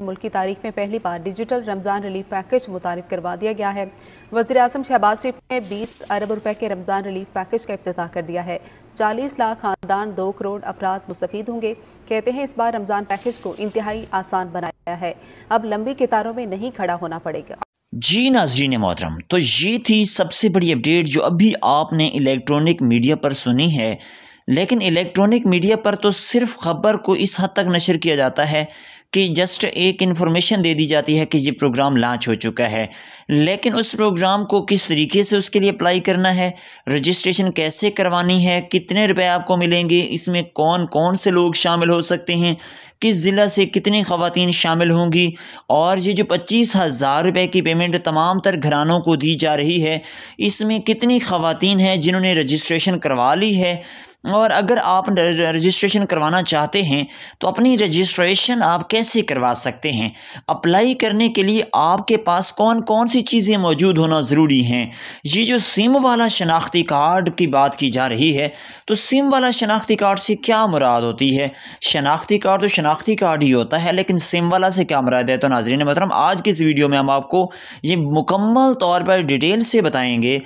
मुल्क की तारीख में पहली बार डिजिटल रमज़ान रिलीफ पैकेज मुतारिफ करवा दिया गया है। वज़ीर आज़म शहबाज शरीफ ने 20 अरब रुपए के रमज़ान रिलीफ पैकेज का इफ्तिताह कर दिया है। 40 लाख खानदान 2 करोड़ अफराद मुस्तफीद होंगे। कहते हैं इस बार रमज़ान पैकेज को इंतहाई आसान बनाया है। अब लंबी कतारों में नहीं खड़ा होना पड़ेगा। जी नाज़रीन मोहतरम, तो ये थी सबसे बड़ी अपडेट जो अभी आपने इलेक्ट्रॉनिक मीडिया पर सुनी है। लेकिन इलेक्ट्रॉनिक मीडिया पर तो सिर्फ ख़बर को इस हद तक नशर किया जाता है कि जस्ट एक इन्फॉर्मेशन दे दी जाती है कि ये प्रोग्राम लॉन्च हो चुका है, लेकिन उस प्रोग्राम को किस तरीके से उसके लिए अप्लाई करना है, रजिस्ट्रेशन कैसे करवानी है, कितने रुपए आपको मिलेंगे, इसमें कौन कौन से लोग शामिल हो सकते हैं, किस ज़िला से कितनी ख़वातीन शामिल होंगी, और ये जो 25,000 रुपये की पेमेंट तमाम तर घरानों को दी जा रही है, इसमें कितनी ख़वातीन हैं जिन्होंने रजिस्ट्रेशन करवा ली है। और अगर आप रजिस्ट्रेशन करवाना चाहते हैं तो अपनी रजिस्ट्रेशन आप कैसे करवा सकते हैं, अप्लाई करने के लिए आपके पास कौन कौन सी चीज़ें मौजूद होना ज़रूरी हैं। ये जो सिम वाला शनाख्ती कार्ड की बात की जा रही है, तो सिम वाला शनाख्ती कार्ड से क्या मुराद होती है? शनाख्ती कार्ड तो शनाख्ती कार्ड ही होता है, लेकिन सिम वाला से क्या मुराद है? तो नाज़रीन मोहतरम, आज की इस वीडियो में हम आपको ये मुकम्मल तौर पर डिटेल से बताएंगे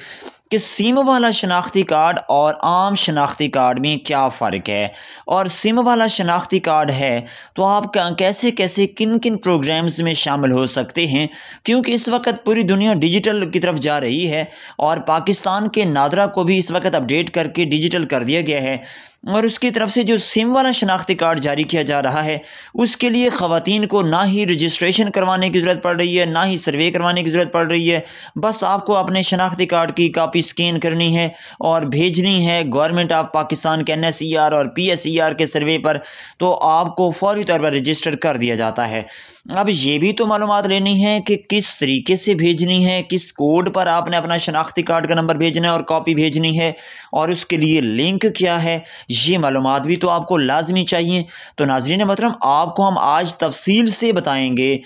कि सिम वाला शनाख्ती कार्ड और आम शनाख्ती कार्ड में क्या फ़र्क है, और सिम वाला शनाख्ती कार्ड है तो आप कैसे कैसे किन किन प्रोग्राम्स में शामिल हो सकते हैं, क्योंकि इस वक्त पूरी दुनिया डिजिटल की तरफ जा रही है और पाकिस्तान के नादरा को भी इस वक्त अपडेट करके डिजिटल कर दिया गया है। और उसकी तरफ से जो सिम वाला शनाख्ती कार्ड जारी किया जा रहा है, उसके लिए ख़वातीन को ना ही रजिस्ट्रेशन करवाने की ज़रूरत पड़ रही है, ना ही सर्वे करवाने की ज़रूरत पड़ रही है। बस आपको अपने शनाख्ती कार्ड की कापी स्कैन करनी है और भेजनी है गवर्नमेंट ऑफ पाकिस्तान के NSER और PSER के सर्वे पर, तो आपको फौरी तौर पर रजिस्टर कर दिया जाता है। अब ये भी तो मालूमात लेनी है कि किस तरीके से भेजनी है, किस कोड पर आपने अपना शनाख्ती कार्ड का नंबर भेजना है और कॉपी भेजनी है, और उसके लिए लिंक क्या है, ये मालूमात भी तो आपको लाजमी चाहिए। तो नाज़रीन मोहतरम, आपको हम आज तफसील से बताएंगे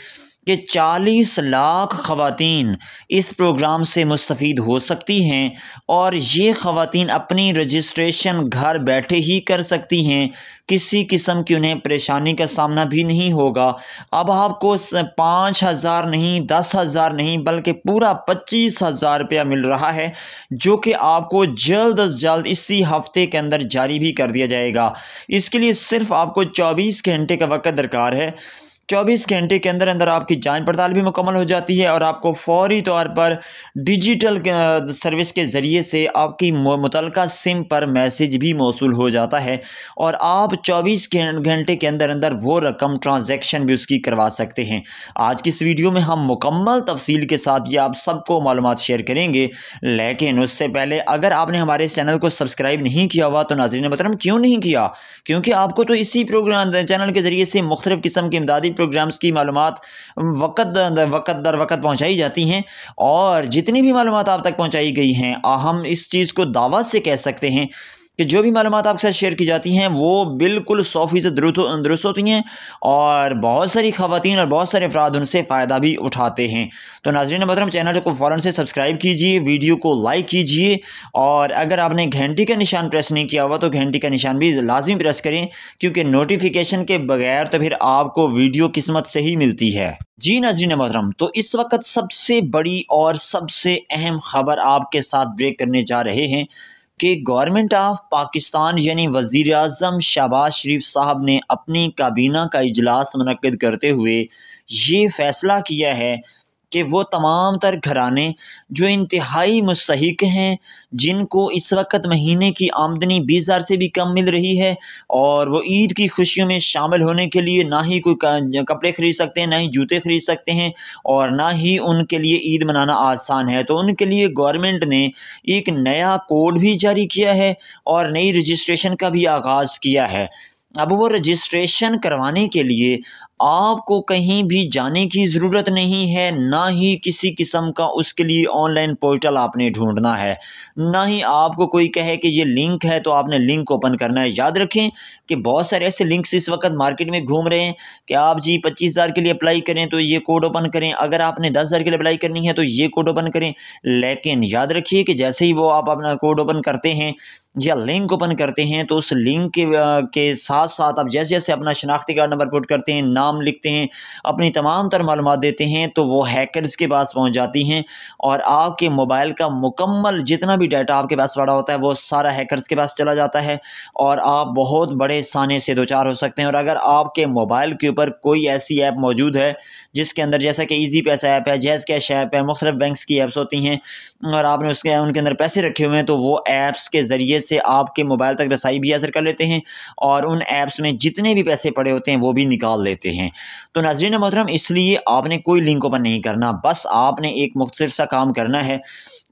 कि 40 लाख ख़वातीन इस प्रोग्राम से मुस्तफ़ीद हो सकती हैं, और ये ख़वातीन अपनी रजिस्ट्रेशन घर बैठे ही कर सकती हैं, किसी किस्म की उन्हें परेशानी का सामना भी नहीं होगा। अब आपको 5,000 नहीं, 10,000 नहीं, बल्कि पूरा 25,000 रुपया मिल रहा है, जो कि आपको जल्द अज जल्द इसी हफ्ते के अंदर जारी भी कर दिया जाएगा। इसके लिए सिर्फ आपको 24 घंटे का वक्त दरकार है। 24 घंटे के अंदर अंदर आपकी जांच पड़ताल भी मुकम्मल हो जाती है और आपको फौरी तौर पर डिजिटल सर्विस के ज़रिए से आपकी मुतलका सिम पर मैसेज भी मौसूल हो जाता है, और आप 24 घंटे के अंदर अंदर वो रकम ट्रांजैक्शन भी उसकी करवा सकते हैं। आज की इस वीडियो में हम मुकम्मल तफसील के साथ ये आप सबको मालूमात शेयर करेंगे, लेकिन उससे पहले अगर आपने हमारे चैनल को सब्सक्राइब नहीं किया हुआ तो नाज़रीन मोहतरम क्यों नहीं किया, क्योंकि आपको तो इसी प्रोग्राम चैनल के ज़रिए से मुख्तलिफ़ किस्म की इमदादी प्रोग्राम्स की मालूमात वक्त दर वक्त पहुँचाई जाती हैं, और जितनी भी मालूमात आप तक पहुँचाई गई हैं, हम इस चीज़ को दावा से कह सकते हैं कि जो भी मालूमात आपके साथ शेयर की जाती हैं वो बिल्कुल 100% दुरुस्त होती हैं, और बहुत सारी ख़वातीन और बहुत सारे अफराद उनसे फ़ायदा भी उठाते हैं। तो नाज़रीन मोहतरम, चैनल को फ़ौरन से सब्सक्राइब कीजिए, वीडियो को लाइक कीजिए, और अगर आपने घंटी का निशान प्रेस नहीं किया हुआ तो घंटी का निशान भी लाजमी प्रेस करें, क्योंकि नोटिफिकेशन के बगैर तो फिर आपको वीडियो किस्मत से ही मिलती है। जी नाज़रीन मोहतरम, तो इस वक्त सबसे बड़ी और सबसे अहम खबर आपके साथ ब्रेक करने जा रहे हैं कि गवर्नमेंट ऑफ पाकिस्तान यानी वज़ीर आज़म शहबाज शरीफ साहब ने अपनी काबीना का इजलास मुनक्किद करते हुए ये फ़ैसला किया है कि वो तमाम तर घराने जो इंतहाई मुस्तहिक हैं, जिनको इस वक्त महीने की आमदनी 20,000 से भी कम मिल रही है, और वो ईद की खुशियों में शामिल होने के लिए ना ही कोई कपड़े ख़रीद सकते हैं, ना ही जूते ख़रीद सकते हैं, और ना ही उनके लिए ईद मनाना आसान है, तो उनके लिए गवर्नमेंट ने एक नया कोड भी जारी किया है और नई रजिस्ट्रेशन का भी आगाज़ किया है। अब वो रजिस्ट्रेशन करवाने के लिए आपको कहीं भी जाने की ज़रूरत नहीं है, ना ही किसी किस्म का उसके लिए ऑनलाइन पोर्टल आपने ढूंढना है, ना ही आपको कोई कहे कि ये लिंक है तो आपने लिंक ओपन करना है। याद रखें कि बहुत सारे ऐसे लिंक्स इस वक्त मार्केट में घूम रहे हैं कि आप जी 25,000 के लिए अप्लाई करें तो ये कोड ओपन करें, अगर आपने 10,000 के लिए अप्लाई करनी है तो ये कोड ओपन करें। लेकिन याद रखिए कि जैसे ही वो आप अपना कोड ओपन करते हैं या लिंक ओपन करते हैं, तो उस लिंक के साथ साथ आप जैसे जैसे अपना शनाख्ती कार्ड नंबर पुट करते हैं, नाम लिखते हैं, अपनी तमाम तर मालूमात देते हैं, तो वो हैकर्स के पास पहुँच जाती हैं और आपके मोबाइल का मुकम्मल जितना भी डाटा आपके पास पड़ा होता है वो सारा हैकर्स के पास चला जाता है और आप बहुत बड़े साने से दो चार हो सकते हैं। और अगर आपके मोबाइल के ऊपर कोई ऐसी ऐप मौजूद है जिसके अंदर जैसा कि ईजी पैसा ऐप है, जैज़ कैश ऐप है, मुख्तलिफ बैंक्स की ऐप्स होती हैं और आपने उनके अंदर पैसे रखे हुए हैं, तो वो ऐप्स के ज़रिए से आपके मोबाइल तक रसाई भी हासिल कर लेते हैं और उन ऐप्स में जितने भी पैसे पड़े होते हैं वो भी निकाल लेते हैं। तो नाज़रीन मोहतरम, इसलिए आपने कोई लिंक ओपन नहीं करना, बस आपने एक मुख्तसर सा काम करना है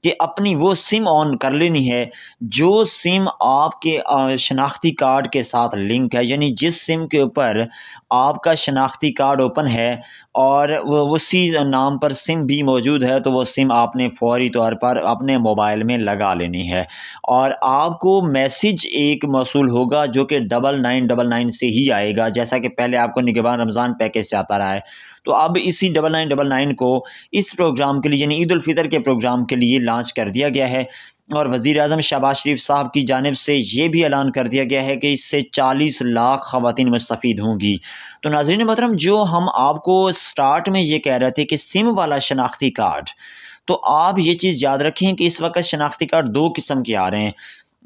कि अपनी वो सिम ऑन कर लेनी है जो सिम आपके शनाख्ती कार्ड के साथ लिंक है, यानी जिस सिम के ऊपर आपका शनाख्ती कार्ड ओपन है और वो उसी नाम पर सिम भी मौजूद है, तो वो सिम आपने फौरी तौर पर अपने मोबाइल में लगा लेनी है और आपको मैसेज एक मौसूल होगा जो कि 9999 से ही आएगा, जैसा कि पहले आपको निगहबान रमज़ान पैकेज से आता रहा है। तो अब इसी 9999 को इस प्रोग्राम के लिए यानी ईद उल फितर के प्रोग्राम के लिए लॉन्च कर दिया गया है और वज़ीर आज़म शहबाज शरीफ साहब की जानिब से ये भी ऐलान कर दिया गया है कि इससे 40 लाख ख़वातीन मुस्तफ़ीद होंगी। तो नाज़रीन मोहतरम, जो हम आपको स्टार्ट में ये कह रहे थे कि सिम वाला शनाख्ती कार्ड, तो आप ये चीज़ याद रखें कि इस वक्त शनाख्ती कार्ड दो किस्म के आ रहे हैं।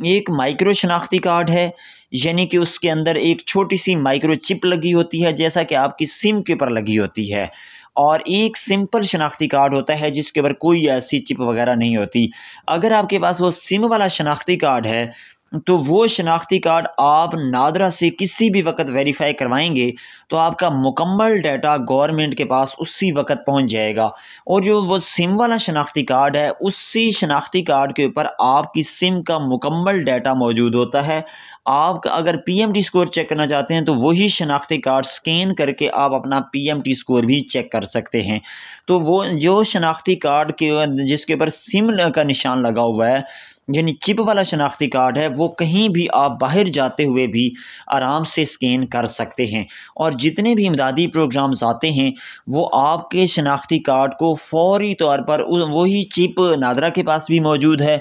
एक माइक्रो शनाख्ती कार्ड है, यानी कि उसके अंदर एक छोटी सी माइक्रो चिप लगी होती है जैसा कि आपकी सिम के ऊपर लगी होती है, और एक सिंपल शनाख्ती कार्ड होता है जिसके ऊपर कोई ऐसी चिप वगैरह नहीं होती। अगर आपके पास वो सिम वाला शनाख्ती कार्ड है तो वो शनाख्ती कार्ड आप नादरा से किसी भी वक्त वेरीफाई करवाएंगे तो आपका मुकम्मल डाटा गवर्नमेंट के पास उसी वक्त पहुंच जाएगा। और जो वो सिम वाला शनाख्ती कार्ड है, उसी शनाख्ती कार्ड के ऊपर आपकी सिम का मुकम्मल डाटा मौजूद होता है। आप अगर PMT स्कोर चेक करना चाहते हैं तो वही शनाख्ती कार्ड स्कैन करके आप अपना PMT स्कोर भी चेक कर सकते हैं। तो वो जो शनाख्ती कार्ड के जिसके ऊपर सिम का निशान लगा हुआ है, यानी चिप वाला शनाख्ती कार्ड है, वो कहीं भी आप बाहर जाते हुए भी आराम से स्कैन कर सकते हैं और जितने भी इमदादी प्रोग्राम्स आते हैं वो आपके शनाख्ती कार्ड को फौरी तौर पर वही चिप नादरा के पास भी मौजूद है,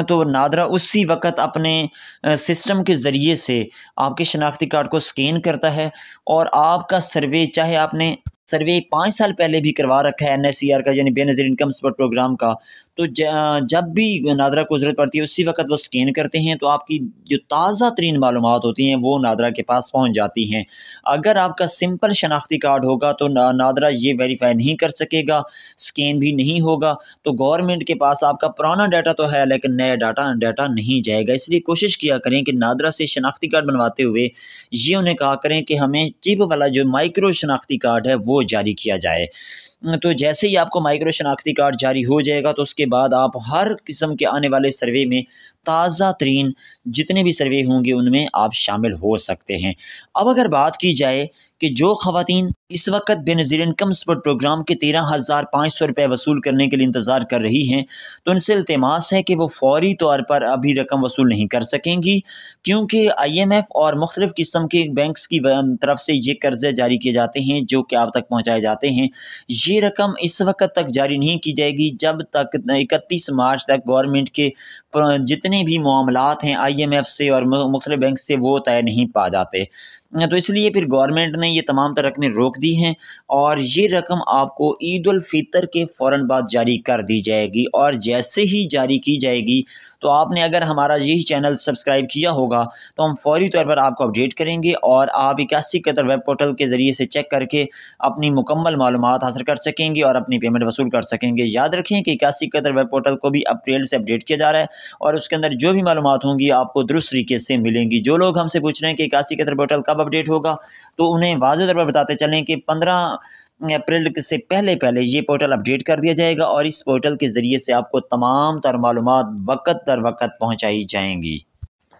तो नादरा उसी वक्त अपने सिस्टम के ज़रिए से आपके शनाख्ती कार्ड को स्कैन करता है और आपका सर्वे, चाहे आपने सर्वे 5 साल पहले भी करवा रखा है NSCR का यानी बेनज़ीर इनकम सपोर्ट प्रोग्राम का, तो जब भी नादरा को ज़रूरत पड़ती है उसी वक्त वो स्कैन करते हैं तो आपकी जो ताज़ा तरीन मालूमात होती हैं वो नादरा के पास पहुंच जाती हैं। अगर आपका सिंपल शनाख्ती कार्ड होगा तो नादरा ये वेरीफाई नहीं कर सकेगा, स्कैन भी नहीं होगा, तो गवर्नमेंट के पास आपका पुराना डाटा तो है लेकिन नया डाटा नहीं जाएगा। इसलिए कोशिश किया करें कि नादरा से शनाख्ती कार्ड बनवाते हुए ये उन्हें कहा करें कि हमें चिप वाला जो माइक्रो शनाख्ती कार्ड है वो जारी किया जाए। तो जैसे ही आपको माइक्रो शनाख्ती कार्ड जारी हो जाएगा तो उसके बाद आप हर किस्म के आने वाले सर्वे में ताज़ा तरीन जितने भी सर्वे होंगे उनमें आप शामिल हो सकते हैं। अब अगर बात की जाए कि जो ख़वातीन इस वक्त बेनज़ीर इनकम सपोर्ट प्रोग्राम के 13,500 रुपये वसूल करने के लिए इंतज़ार कर रही हैं, तो उनसे इल्तिमास है कि वो फौरी तौर पर अभी रकम वसूल नहीं कर सकेंगी, क्योंकि IMF और मुख्तलिफ़ किस्म के बैंक्स की तरफ से ये कर्ज़े जारी किए जाते हैं जो कि आप तक पहुँचाए जाते हैं। ये रकम इस वक्त तक जारी नहीं की जाएगी जब तक 31 मार्च तक गवर्नमेंट के जितने भी मामलात हैं IMF से और मुख्तलिफ़ बैंक से वो तय नहीं पा जाते। तो इसलिए फिर गवर्नमेंट ने ये तमाम तर रकमें रोक दी हैं और ये रकम आपको ईद उल फितर के फ़ौरन बाद जारी कर दी जाएगी। और जैसे ही जारी की जाएगी तो आपने अगर हमारा यही चैनल सब्सक्राइब किया होगा तो हम फौरी तौर पर आपको अपडेट करेंगे और आप 81 कतर वेब पोर्टल के ज़रिए से चेक करके अपनी मुकम्मल मालूमात हासिल कर सकेंगे और अपनी पेमेंट वसूल कर सकेंगे। याद रखें कि 81 कतर वेब पोर्टल को भी अप्रैल से अपडेट किया जा रहा है और उसके अंदर जो भी मालूमात होंगी आपको दुरुस्त तरीके से मिलेंगी। जो लोग हमसे पूछ रहे हैं कि 81 कतर पोर्टल कब अपडेट होगा, तो उन्हें वाज़ेह तौर पर बताते चलें कि 15 अप्रैल से पहले ये पोर्टल अपडेट कर दिया जाएगा और इस पोर्टल के ज़रिए से आपको तमाम तर मालूमात वक्त दर वक्त पहुँचाई जाएंगी।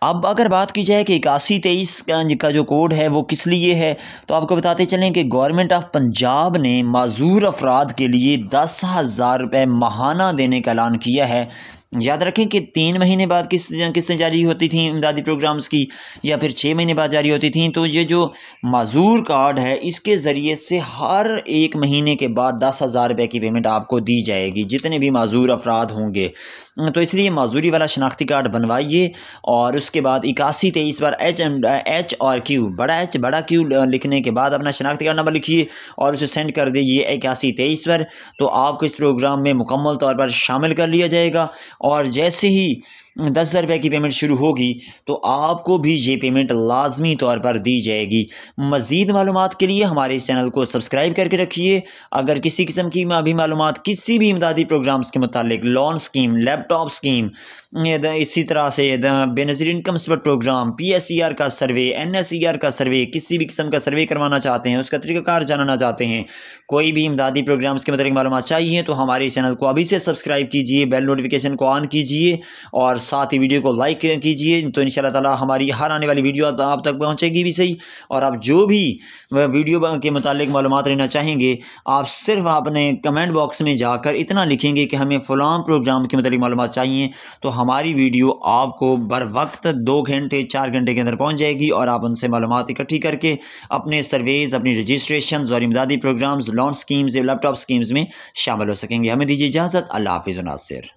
अब अगर बात की जाए कि 8123 का जो कोड है वो किस लिए है, तो आपको बताते चलें कि गवर्नमेंट ऑफ पंजाब ने माजूर अफराद के लिए 10,000 रुपये माहाना देने का ऐलान किया है। याद रखें कि 3 महीने बाद किस्तें जारी होती थी इमदादी प्रोग्राम्स की, या फिर 6 महीने बाद जारी होती थी। तो ये जो माजूर कार्ड है, इसके ज़रिए से हर 1 महीने के बाद 10,000 रुपये की पेमेंट आपको दी जाएगी, जितने भी माजूर अफराद होंगे। तो इसलिए माजूरी वाला शनाख्ती कार्ड बनवाइए, और उसके बाद 8123 पर H और Q, बड़ा Q लिखने के बाद अपना शनाख्ती कार्ड नंबर लिखिए और उसे सेंड कर दीजिए 8123 पर। तो आपको इस प्रोग्राम में मुकम्मल तौर पर शामिल कर लिया जाएगा, और जैसे ही 10,000 रुपये की पेमेंट शुरू होगी तो आपको भी ये पेमेंट लाजमी तौर पर दी जाएगी। मज़ीद मालूमात के लिए हमारे इस चैनल को सब्सक्राइब करके रखिए। अगर किसी किस्म की भी मालूमात किसी भी इमदादी प्रोग्राम्स के मुतालिक, लोन स्कीम, लैपटॉप स्कीम, इसी तरह से Benazir income support program, PSER का सर्वे, NSER का सर्वे, किसी भी किस्म का सर्वे करवाना चाहते हैं, उसका तरीक़ाकार जानना चाहते हैं, कोई भी इमदादी प्रोग्राम्स के मुतालिक मालूमात चाहिए, तो हमारे इस चैनल को अभी से सब्सक्राइब कीजिए, बेल नोटिफिकेशन को ऑन कीजिए और साथ ही वीडियो को लाइक कीजिए। तो इंशाअल्लाह ताला हमारी हर आने वाली वीडियो आप तक पहुंचेगी भी सही। और आप जो भी वीडियो के मुतालिक मालूमात लेना चाहेंगे, आप सिर्फ अपने कमेंट बॉक्स में जाकर इतना लिखेंगे कि हमें फ़लाँ प्रोग्राम के मुतालिक मालूमात चाहिए, तो हमारी वीडियो आपको बर वक्त 2 घंटे 4 घंटे के अंदर पहुँच जाएगी, और आप उनसे मालूमात इकट्ठी करके अपने सर्वेज़, अपनी रजिस्ट्रेशन और इमदादी programmes, loan schemes, laptop schemes में शामिल हो सकेंगे। हमें दीजिए इजाज़त। अल्लाह हाफ़िज़ नासिर।